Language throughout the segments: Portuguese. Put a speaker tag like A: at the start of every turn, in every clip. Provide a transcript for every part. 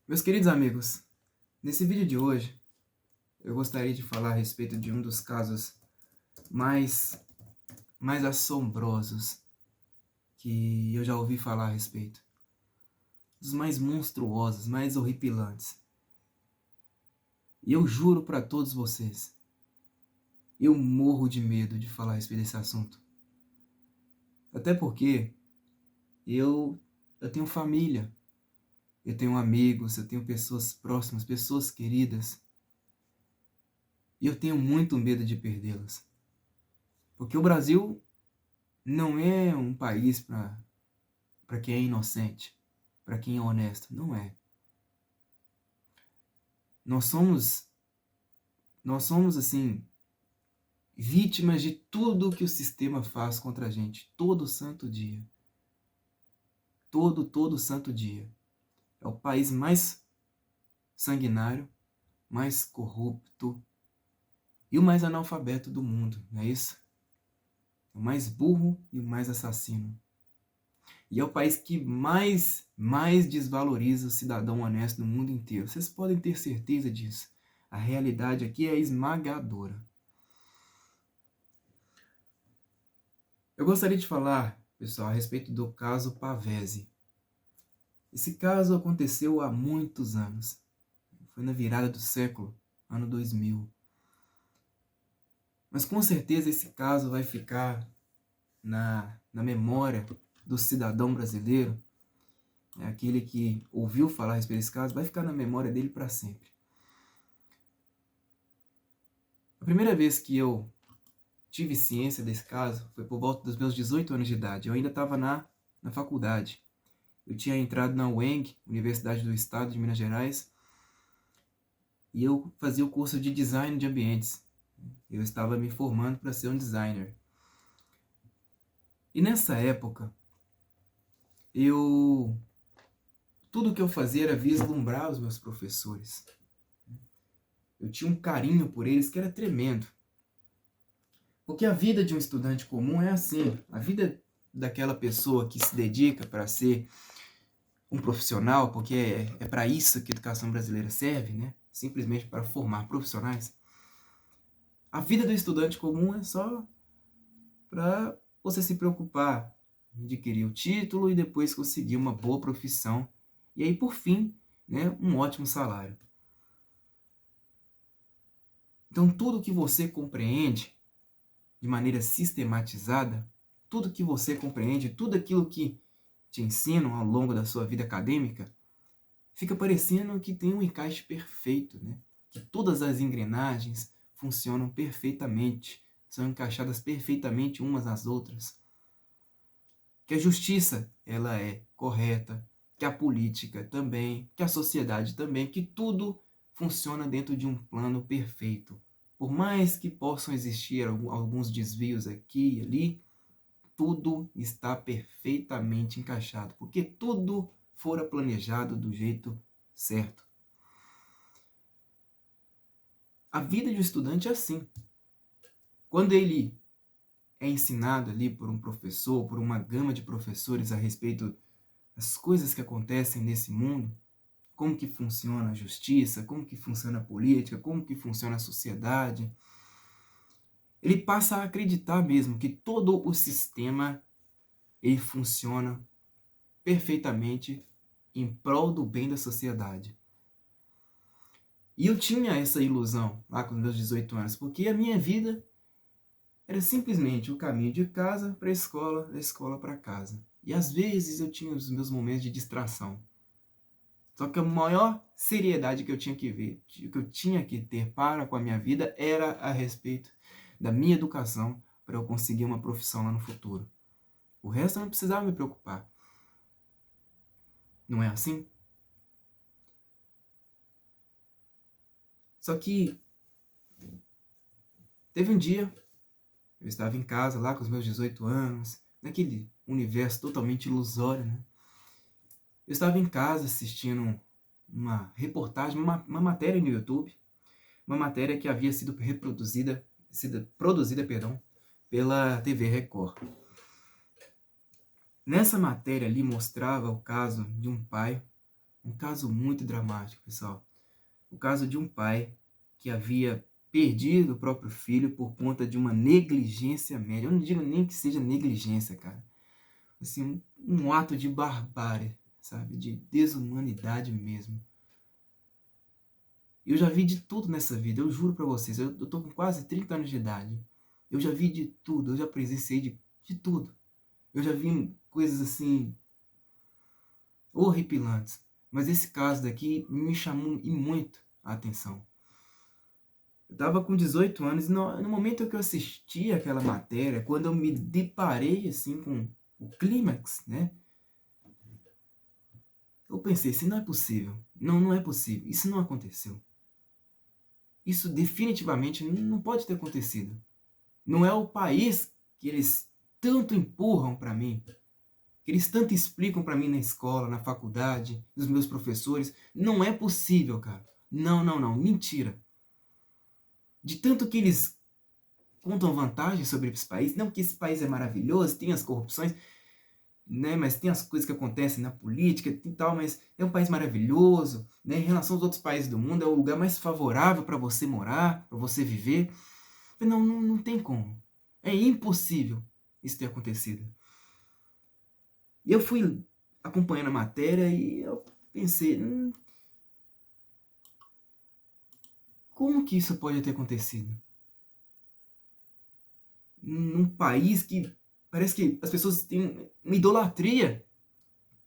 A: Meus queridos amigos, nesse vídeo de hoje eu gostaria de falar a respeito de um dos casos mais, mais assombrosos que eu já ouvi falar a respeito. Dos mais monstruosos, mais horripilantes. E eu juro para todos vocês, eu morro de medo de falar a respeito desse assunto. Até porque eu tenho família, eu tenho amigos, eu tenho pessoas próximas, pessoas queridas. E eu tenho muito medo de perdê-las. Porque o Brasil não é um país para quem é inocente, para quem é honesto. Não é. Nós somos, nós somos assim, vítimas de tudo que o sistema faz contra a gente, todo santo dia. Todo santo dia. É o país mais sanguinário, mais corrupto e o mais analfabeto do mundo, não é isso? O mais burro e o mais assassino. E é o país que mais desvaloriza o cidadão honesto no mundo inteiro. Vocês podem ter certeza disso. A realidade aqui é esmagadora. Eu gostaria de falar, pessoal, a respeito do caso Pavese. Esse caso aconteceu há muitos anos. Foi na virada do século, ano 2000. Mas com certeza esse caso vai ficar na memória do cidadão brasileiro. É aquele que ouviu falar a respeito desse caso, vai ficar na memória dele para sempre. A primeira vez que eu tive ciência desse caso foi por volta dos meus 18 anos de idade. Eu ainda estava na faculdade. Eu tinha entrado na UENG, Universidade do Estado de Minas Gerais, e eu fazia o curso de design de ambientes. Eu estava me formando para ser um designer. E nessa época, tudo que eu fazia era vislumbrar os meus professores. Eu tinha um carinho por eles que era tremendo. Porque a vida de um estudante comum é assim. A vida daquela pessoa que se dedica para ser um profissional, porque é para isso que a educação brasileira serve, né? Simplesmente para formar profissionais. A vida do estudante comum é só para você se preocupar em adquirir o título e depois conseguir uma boa profissão. E aí, por fim, né, um ótimo salário. Então, tudo que você compreende de maneira sistematizada, tudo que você compreende, tudo aquilo que te ensinam ao longo da sua vida acadêmica, fica parecendo que tem um encaixe perfeito, né? Que todas as engrenagens funcionam perfeitamente, são encaixadas perfeitamente umas nas outras. Que a justiça ela é correta, que a política também, que a sociedade também, que tudo funciona dentro de um plano perfeito. Por mais que possam existir alguns desvios aqui e ali, tudo está perfeitamente encaixado, porque tudo fora planejado do jeito certo. A vida de um estudante é assim. Quando ele é ensinado ali por um professor, por uma gama de professores a respeito das coisas que acontecem nesse mundo, como que funciona a justiça, como que funciona a política, como que funciona a sociedade, ele passa a acreditar mesmo que todo o sistema ele funciona perfeitamente em prol do bem da sociedade. E eu tinha essa ilusão lá com meus 18 anos, porque a minha vida era simplesmente o caminho de casa para a escola, da escola para casa. E às vezes eu tinha os meus momentos de distração. Só que a maior seriedade que eu tinha que ver, que eu tinha que ter para com a minha vida era a respeito da minha educação para eu conseguir uma profissão lá no futuro. O resto eu não precisava me preocupar. Não é assim? Só que teve um dia, eu estava em casa lá com os meus 18 anos, naquele universo totalmente ilusório, né? Eu estava em casa assistindo uma reportagem, uma matéria no YouTube, uma matéria que havia sido produzida, pela TV Record. Nessa matéria ali mostrava o caso de um pai Um caso muito dramático, pessoal. O caso de um pai que havia perdido o próprio filho por conta de uma negligência médica. Eu não digo nem que seja negligência, cara. Assim, um ato de barbárie, sabe? De desumanidade mesmo. Eu já vi de tudo nessa vida, eu juro pra vocês. Eu tô com quase 30 anos de idade. Eu já vi de tudo, eu já presenciei de tudo. Eu já vi coisas assim horripilantes. Mas esse caso daqui me chamou e muito a atenção. Eu tava com 18 anos e no momento que eu assisti aquela matéria, quando eu me deparei assim com o clímax, né? Eu pensei, assim, não é possível. Não, não é possível. Isso não aconteceu. Isso definitivamente não pode ter acontecido. Não é o país que eles tanto empurram para mim, que eles tanto explicam para mim na escola, na faculdade, dos meus professores. Não é possível, cara. Não, não, não. Mentira. De tanto que eles contam vantagens sobre esse país, não que esse país é maravilhoso, tem as corrupções, né, mas tem as coisas que acontecem na política e tal, mas é um país maravilhoso, né, em relação aos outros países do mundo, é o lugar mais favorável para você morar, para você viver. Não, não, não tem como. É impossível isso ter acontecido. E eu fui acompanhando a matéria e eu pensei, como que isso pode ter acontecido? Num país que parece que as pessoas têm uma idolatria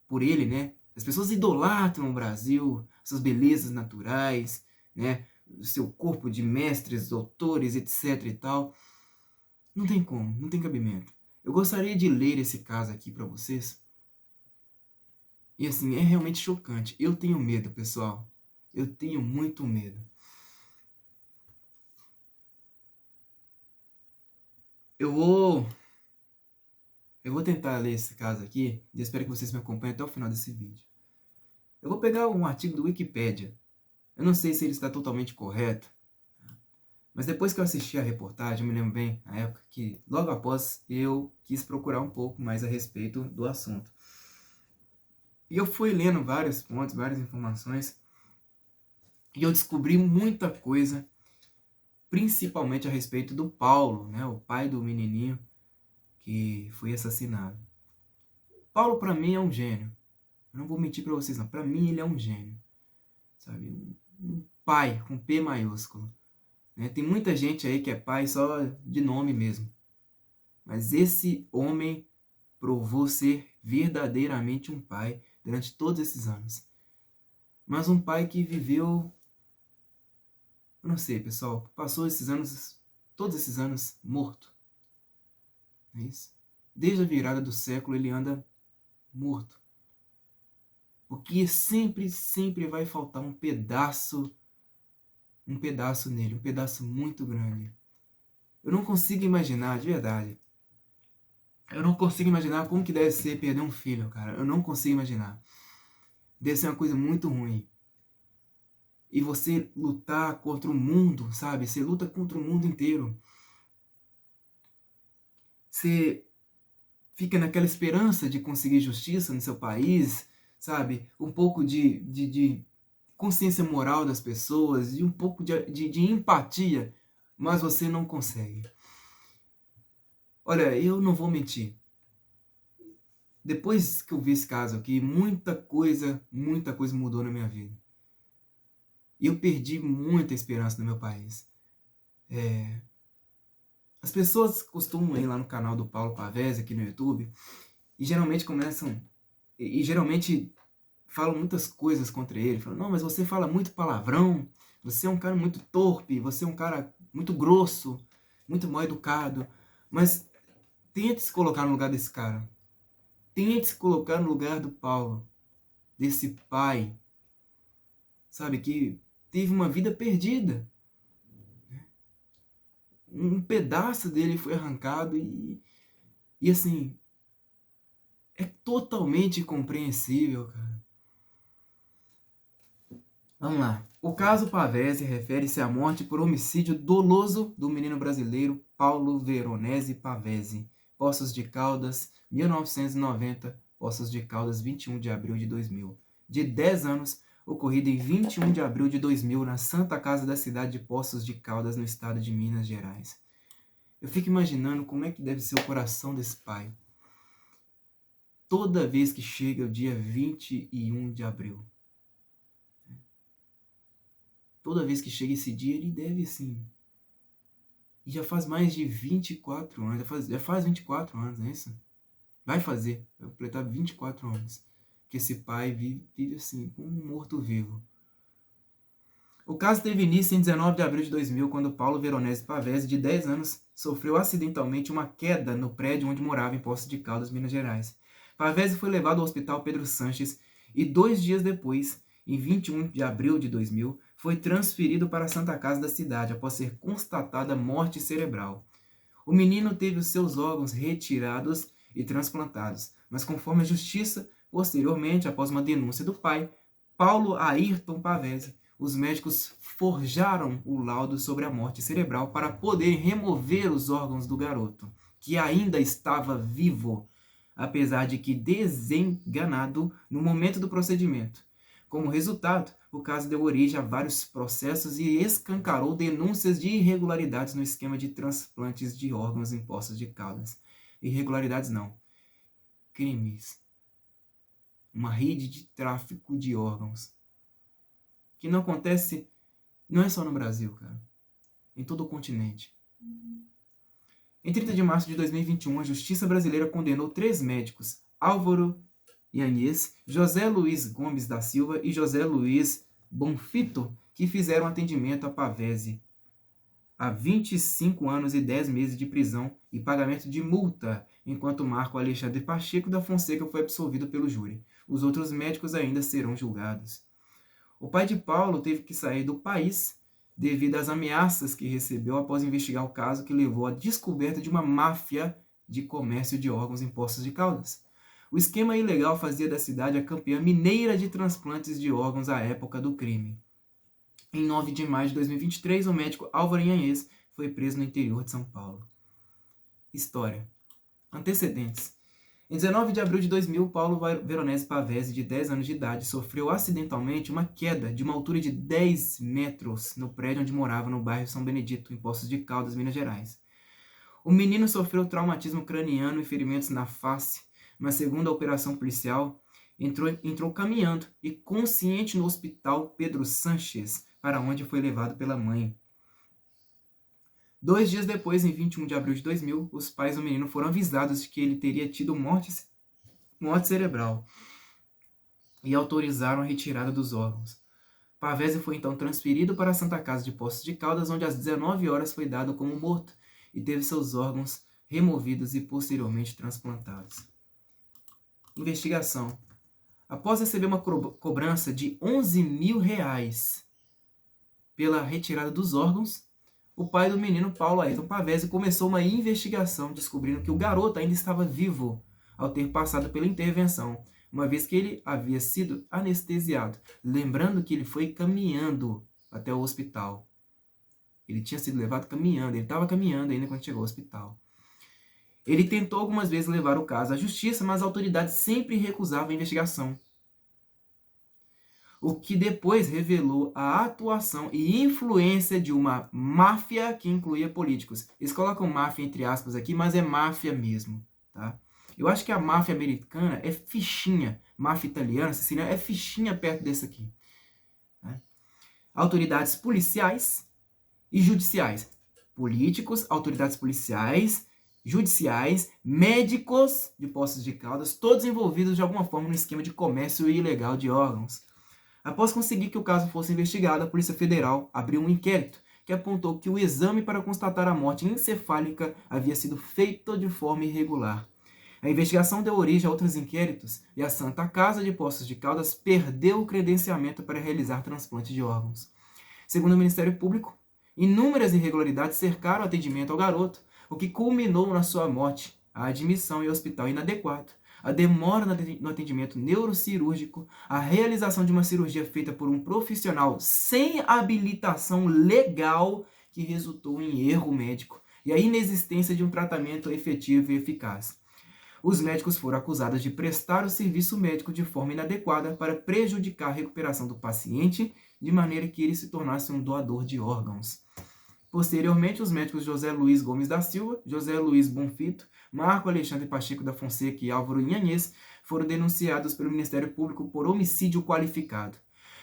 A: por ele, né? As pessoas idolatram o Brasil, suas belezas naturais, né? O seu corpo de mestres, doutores, etc e tal. Não tem como, não tem cabimento. Eu gostaria de ler esse caso aqui para vocês. E assim, é realmente chocante. Eu tenho medo, pessoal. Eu tenho muito medo. Eu vou eu vou tentar ler esse caso aqui e espero que vocês me acompanhem até o final desse vídeo. Eu vou pegar um artigo do Wikipedia. Eu não sei se ele está totalmente correto, mas depois que eu assisti a reportagem, eu me lembro bem, na época que, logo após, eu quis procurar um pouco mais a respeito do assunto. E eu fui lendo vários pontos, várias informações, e eu descobri muita coisa, principalmente a respeito do Paulo, né, o pai do menininho que foi assassinado. Paulo, para mim, é um gênio. Eu não vou mentir para vocês, não. Para mim, ele é um gênio. Sabe? Um pai com P maiúsculo. Né? Tem muita gente aí que é pai só de nome mesmo. Mas esse homem provou ser verdadeiramente um pai durante todos esses anos. Mas um pai que viveu, eu não sei, pessoal, passou esses anos, todos esses anos morto. Não é isso? Desde a virada do século ele anda morto. Porque sempre, sempre vai faltar um pedaço nele, um pedaço muito grande. Eu não consigo imaginar, de verdade. Eu não consigo imaginar como que deve ser perder um filho, cara. Eu não consigo imaginar. Deve ser uma coisa muito ruim. E você lutar contra o mundo, sabe? Você luta contra o mundo inteiro. Você fica naquela esperança de conseguir justiça no seu país, sabe? Um pouco de consciência moral das pessoas, e um pouco de empatia, mas você não consegue. Olha, eu não vou mentir. Depois que eu vi esse caso aqui, muita coisa mudou na minha vida. E eu perdi muita esperança no meu país. As pessoas costumam ir lá no canal do Paulo Pavese, aqui no YouTube, e geralmente começam... E geralmente falam muitas coisas contra ele. Falam, não, mas você fala muito palavrão, você é um cara muito torpe, você é um cara muito grosso, muito mal educado. Mas tente se colocar no lugar desse cara. Tente se colocar no lugar do Paulo, desse pai, sabe, que teve uma vida perdida. Um pedaço dele foi arrancado e assim, é totalmente incompreensível, cara. Vamos lá. O caso Pavese refere-se à morte por homicídio doloso do menino brasileiro Paulo Veronese Pavese, Poços de Caldas, 1990, Poços de Caldas, 21 de abril de 2000. de 10 anos, ocorrida em 21 de abril de 2000, na Santa Casa da cidade de Poços de Caldas, no estado de Minas Gerais. Eu fico imaginando como é que deve ser o coração desse pai. Toda vez que chega o dia 21 de abril. Toda vez que chega esse dia, ele deve, assim... E já faz mais de 24 anos. Já faz 24 anos, não é isso? Vai completar 24 anos. Que esse pai vive assim, como um morto-vivo. O caso teve início em 19 de abril de 2000, quando Paulo Veronese Pavese, de 10 anos, sofreu acidentalmente uma queda no prédio onde morava em Poços de Caldas, Minas Gerais. Pavese foi levado ao Hospital Pedro Sanches e 2 dias depois, em 21 de abril de 2000, foi transferido para a Santa Casa da cidade após ser constatada morte cerebral. O menino teve os seus órgãos retirados e transplantados, mas conforme a justiça, posteriormente, após uma denúncia do pai, Paulo Ayrton Pavese, os médicos forjaram o laudo sobre a morte cerebral para poder remover os órgãos do garoto, que ainda estava vivo, apesar de que desenganado no momento do procedimento. Como resultado, o caso deu origem a vários processos e escancarou denúncias de irregularidades no esquema de transplantes de órgãos em Poços de Caldas. Irregularidades não, crimes. Uma rede de tráfico de órgãos. Que não acontece, não é só no Brasil, cara. Em todo o continente. Em 30 de março de 2021, a Justiça Brasileira condenou 3 médicos, Álvaro Yanez, José Luiz Gomes da Silva e José Luiz Bonfito, que fizeram atendimento a Pavese, a 25 anos e 10 meses de prisão e pagamento de multa, enquanto Marco Alexandre Pacheco da Fonseca foi absolvido pelo júri. Os outros médicos ainda serão julgados. O pai de Paulo teve que sair do país devido às ameaças que recebeu após investigar o caso que levou à descoberta de uma máfia de comércio de órgãos em Poços de Caldas. O esquema ilegal fazia da cidade a campeã mineira de transplantes de órgãos à época do crime. Em 9 de maio de 2023, o médico Álvaro Yanez foi preso no interior de São Paulo. História. Antecedentes. Em 19 de abril de 2000, Paulo Veronese Pavese, de 10 anos de idade, sofreu acidentalmente uma queda de uma altura de 10 metros no prédio onde morava no bairro São Benedito, em Poços de Caldas, Minas Gerais. O menino sofreu traumatismo craniano e ferimentos na face, mas segundo a operação policial, entrou caminhando e consciente no hospital Pedro Sanches, para onde foi levado pela mãe. 2 dias depois, em 21 de abril de 2000, os pais do menino foram avisados de que ele teria tido morte cerebral e autorizaram a retirada dos órgãos. Pavese foi então transferido para a Santa Casa de Poços de Caldas, onde às 19 horas foi dado como morto e teve seus órgãos removidos e posteriormente transplantados. Investigação. Após receber uma cobrança de R$11 mil pela retirada dos órgãos, o pai do menino, Paulo Ayrton Pavese, começou uma investigação, descobrindo que o garoto ainda estava vivo ao ter passado pela intervenção, uma vez que ele havia sido anestesiado. Lembrando que ele foi caminhando até o hospital. Ele tinha sido levado caminhando, ele estava caminhando ainda quando chegou ao hospital. Ele tentou algumas vezes levar o caso à justiça, mas as autoridades sempre recusavam a investigação. O que depois revelou a atuação e influência de uma máfia que incluía políticos. Eles colocam máfia entre aspas aqui, mas é máfia mesmo, tá? Eu acho que a máfia americana é fichinha, máfia italiana, siciliana, é fichinha perto dessa aqui. Né? Autoridades policiais e judiciais. Políticos, autoridades policiais, judiciais, médicos de Poços de Caldas, todos envolvidos de alguma forma no esquema de comércio ilegal de órgãos. Após conseguir que o caso fosse investigado, a Polícia Federal abriu um inquérito que apontou que o exame para constatar a morte encefálica havia sido feito de forma irregular. A investigação deu origem a outros inquéritos e a Santa Casa de Poços de Caldas perdeu o credenciamento para realizar transplante de órgãos. Segundo o Ministério Público, inúmeras irregularidades cercaram o atendimento ao garoto, o que culminou na sua morte, a admissão em hospital inadequado, a demora no atendimento neurocirúrgico, a realização de uma cirurgia feita por um profissional sem habilitação legal que resultou em erro médico e a inexistência de um tratamento efetivo e eficaz. Os médicos foram acusados de prestar o serviço médico de forma inadequada para prejudicar a recuperação do paciente, de maneira que ele se tornasse um doador de órgãos. Posteriormente, os médicos José Luiz Gomes da Silva, José Luiz Bonfito, Marco Alexandre Pacheco da Fonseca e Álvaro Inhanhes foram denunciados pelo Ministério Público por homicídio qualificado.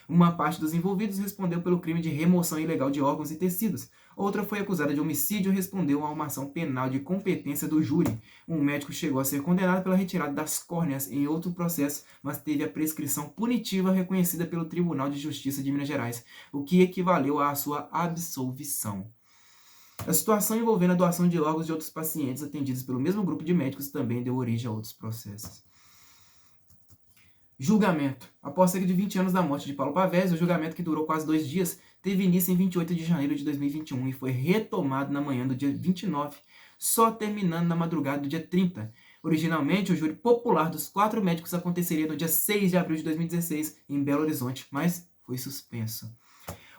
A: Uma parte dos envolvidos respondeu pelo crime de remoção ilegal de órgãos e tecidos. Outra foi acusada de homicídio e respondeu a uma ação penal de competência do júri. Um médico chegou a ser condenado pela retirada das córneas em outro processo, mas teve a prescrição punitiva reconhecida pelo Tribunal de Justiça de Minas Gerais, o que equivaleu à sua absolvição. A situação envolvendo a doação de órgãos de outros pacientes atendidos pelo mesmo grupo de médicos também deu origem a outros processos. Julgamento. Após cerca de 20 anos da morte de Paulo Pavese, o julgamento, que durou quase 2 dias, teve início em 28 de janeiro de 2021 e foi retomado na manhã do dia 29, só terminando na madrugada do dia 30. Originalmente, o júri popular dos 4 médicos aconteceria no dia 6 de abril de 2016, em Belo Horizonte, mas foi suspenso.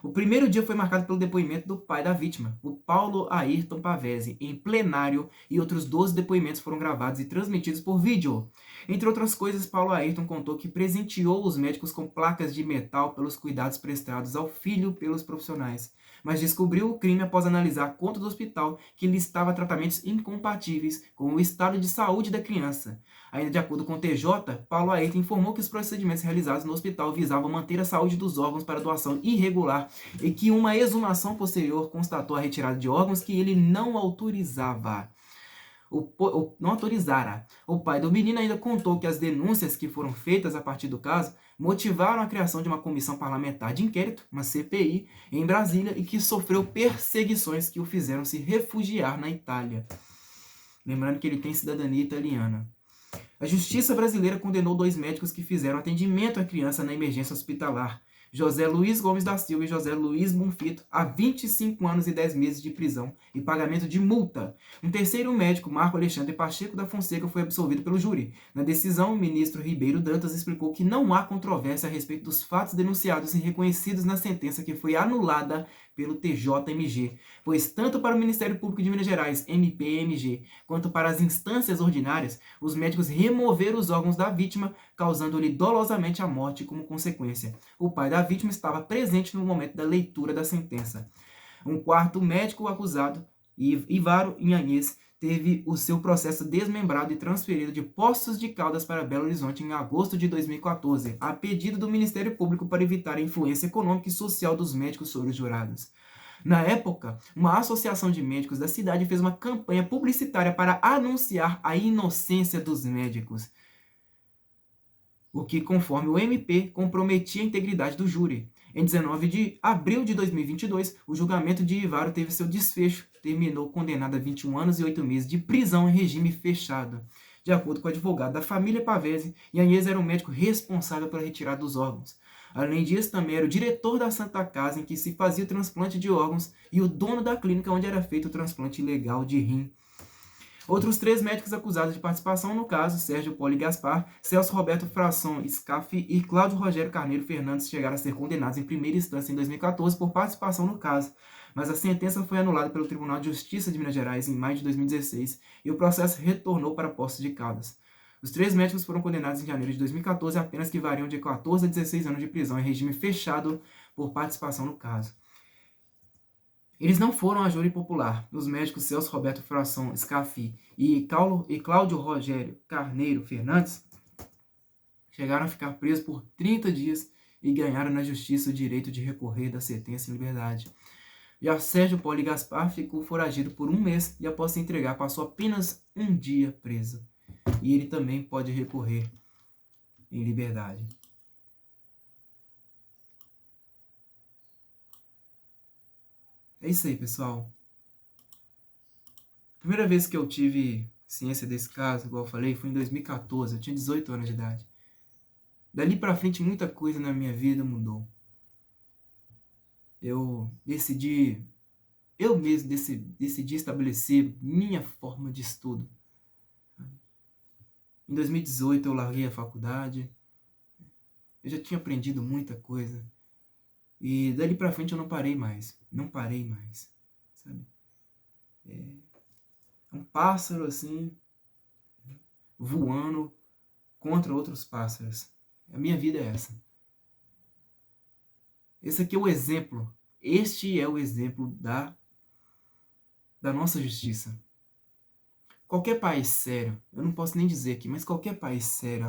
A: O primeiro dia foi marcado pelo depoimento do pai da vítima, o Paulo Ayrton Pavese, em plenário, e outros 12 depoimentos foram gravados e transmitidos por vídeo. Entre outras coisas, Paulo Ayrton contou que presenteou os médicos com placas de metal pelos cuidados prestados ao filho pelos profissionais, mas descobriu o crime após analisar a conta do hospital, que listava tratamentos incompatíveis com o estado de saúde da criança. Ainda de acordo com o TJ, Paulo Ayrton informou que os procedimentos realizados no hospital visavam manter a saúde dos órgãos para doação irregular e que uma exumação posterior constatou a retirada de órgãos que ele não autorizava. Não autorizara. O pai do menino ainda contou que as denúncias que foram feitas a partir do caso motivaram a criação de uma comissão parlamentar de inquérito, uma CPI, em Brasília, e que sofreu perseguições que o fizeram se refugiar na Itália. Lembrando que ele tem cidadania italiana. A justiça brasileira condenou 2 médicos que fizeram atendimento à criança na emergência hospitalar, José Luiz Gomes da Silva e José Luiz Bonfito, a 25 anos e 10 meses de prisão e pagamento de multa. Um terceiro médico, Marco Alexandre Pacheco da Fonseca, foi absolvido pelo júri. Na decisão, o ministro Ribeiro Dantas explicou que não há controvérsia a respeito dos fatos denunciados e reconhecidos na sentença, que foi anulada pelo TJMG, pois tanto para o Ministério Público de Minas Gerais, MPMG, quanto para as instâncias ordinárias, os médicos removeram os órgãos da vítima, causando-lhe dolosamente a morte como consequência. O pai da vítima estava presente no momento da leitura da sentença. Um quarto médico acusado, Ivaro Inhanhes, teve o seu processo desmembrado e transferido de Poços de Caldas para Belo Horizonte em agosto de 2014, a pedido do Ministério Público para evitar a influência econômica e social dos médicos sobre os jurados. Na época, uma associação de médicos da cidade fez uma campanha publicitária para anunciar a inocência dos médicos, o que, conforme o MP, comprometia a integridade do júri. Em 19 de abril de 2022, o julgamento de Ivaro teve seu desfecho. Terminou condenado a 21 anos e 8 meses de prisão em regime fechado. De acordo com o advogado da família Pavese, Inhanhes era o médico responsável pela retirada dos órgãos. Além disso, também era o diretor da Santa Casa em que se fazia o transplante de órgãos e o dono da clínica onde era feito o transplante ilegal de rim. Outros 3 médicos acusados de participação no caso, Sérgio Poli Gaspar, Celso Roberto Frasson Scaffi e Cláudio Rogério Carneiro Fernandes, chegaram a ser condenados em primeira instância em 2014 por participação no caso, mas a sentença foi anulada pelo Tribunal de Justiça de Minas Gerais em maio de 2016 e o processo retornou para Poços de Caldas. Os 3 médicos foram condenados em janeiro de 2014 a penas que variam de 14 a 16 anos de prisão em regime fechado por participação no caso. Eles não foram a júri popular. Os médicos Celso Roberto Frasson Scaffi e Cláudio Rogério Carneiro Fernandes chegaram a ficar presos por 30 dias e ganharam na justiça o direito de recorrer da sentença em liberdade. Já Sérgio Poli Gaspar ficou foragido por 1 mês e, após se entregar, passou apenas 1 dia preso. E ele também pode recorrer em liberdade. É isso aí, pessoal. A primeira vez que eu tive ciência desse caso, igual eu falei, foi em 2014. Eu tinha 18 anos de idade. Dali pra frente, muita coisa na minha vida mudou. Eu mesmo decidi estabelecer minha forma de estudo. Em 2018 eu larguei a faculdade. Eu já tinha aprendido muita coisa. E dali pra frente eu não parei mais. Não parei mais. Sabe? É um pássaro assim. voando contra outros pássaros. A minha vida é essa. Esse aqui é o exemplo. Este é o exemplo da nossa justiça. Qualquer país sério, eu não posso nem dizer aqui, mas qualquer país sério,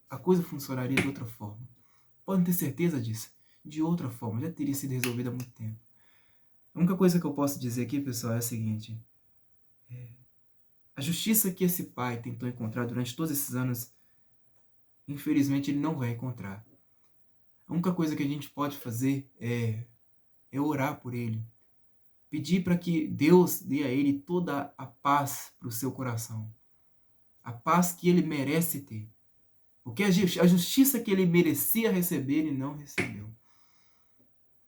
A: a coisa funcionaria de outra forma. Podem ter certeza disso. De outra forma, já teria sido resolvida há muito tempo. A única coisa que eu posso dizer aqui, pessoal, é a seguinte. A justiça que esse pai tentou encontrar durante todos esses anos, infelizmente ele não vai encontrar. A única coisa que a gente pode fazer é orar por ele. Pedir para que Deus dê a ele toda a paz para o seu coração. A paz que ele merece ter. Porque a justiça que ele merecia receber, ele não recebeu.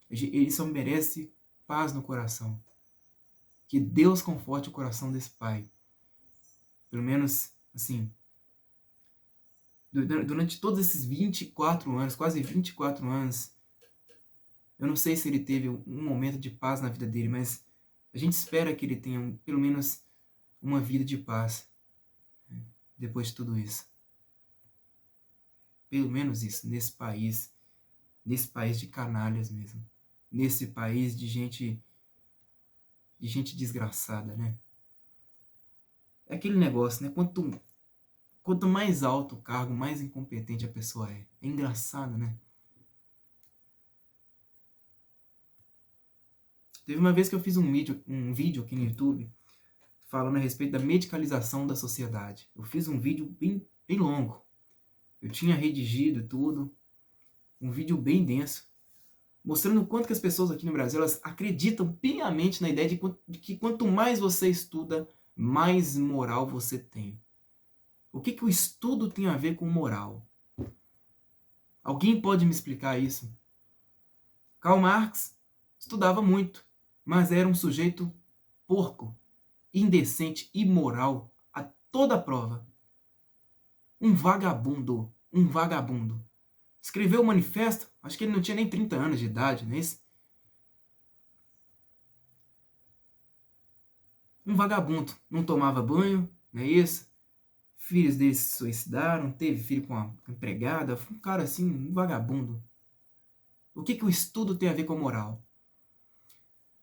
A: Ele só merece paz no coração. Que Deus conforte o coração desse pai. Pelo menos, assim, durante todos esses 24 anos, quase 24 anos, eu não sei se ele teve um momento de paz na vida dele, mas a gente espera que ele tenha pelo menos uma vida de paz depois de tudo isso. Pelo menos isso, nesse país de canalhas mesmo. Nesse país de gente desgraçada, né? É aquele negócio, né? Quanto mais alto o cargo, mais incompetente a pessoa é. É engraçado, né? Teve uma vez que eu fiz um vídeo aqui no YouTube falando a respeito da medicalização da sociedade. Eu fiz um vídeo bem longo. Eu tinha redigido tudo. Um vídeo bem denso. Mostrando o quanto que as pessoas aqui no Brasil elas acreditam piamente na ideia de que quanto mais você estuda, mais moral você tem. O que o estudo tem a ver com moral? Alguém pode me explicar isso? Karl Marx estudava muito, mas era um sujeito porco, indecente, imoral, a toda prova. Um vagabundo, um vagabundo. Escreveu o manifesto, acho que ele não tinha nem 30 anos de idade, não é isso? Um vagabundo, não tomava banho, não é isso? Filhos dele se suicidaram, teve filho com uma empregada, foi um cara assim, um vagabundo. O que o estudo tem a ver com a moral?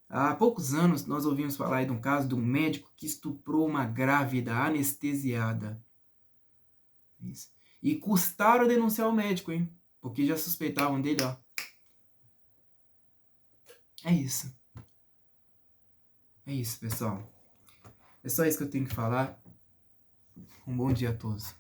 A: Há poucos anos nós ouvimos falar de um caso de um médico que estuprou uma grávida anestesiada. Isso. E custaram denunciar o médico, hein? Porque já suspeitavam dele, ó. É isso. É isso, pessoal. É só isso que eu tenho que falar. Um bom dia a todos.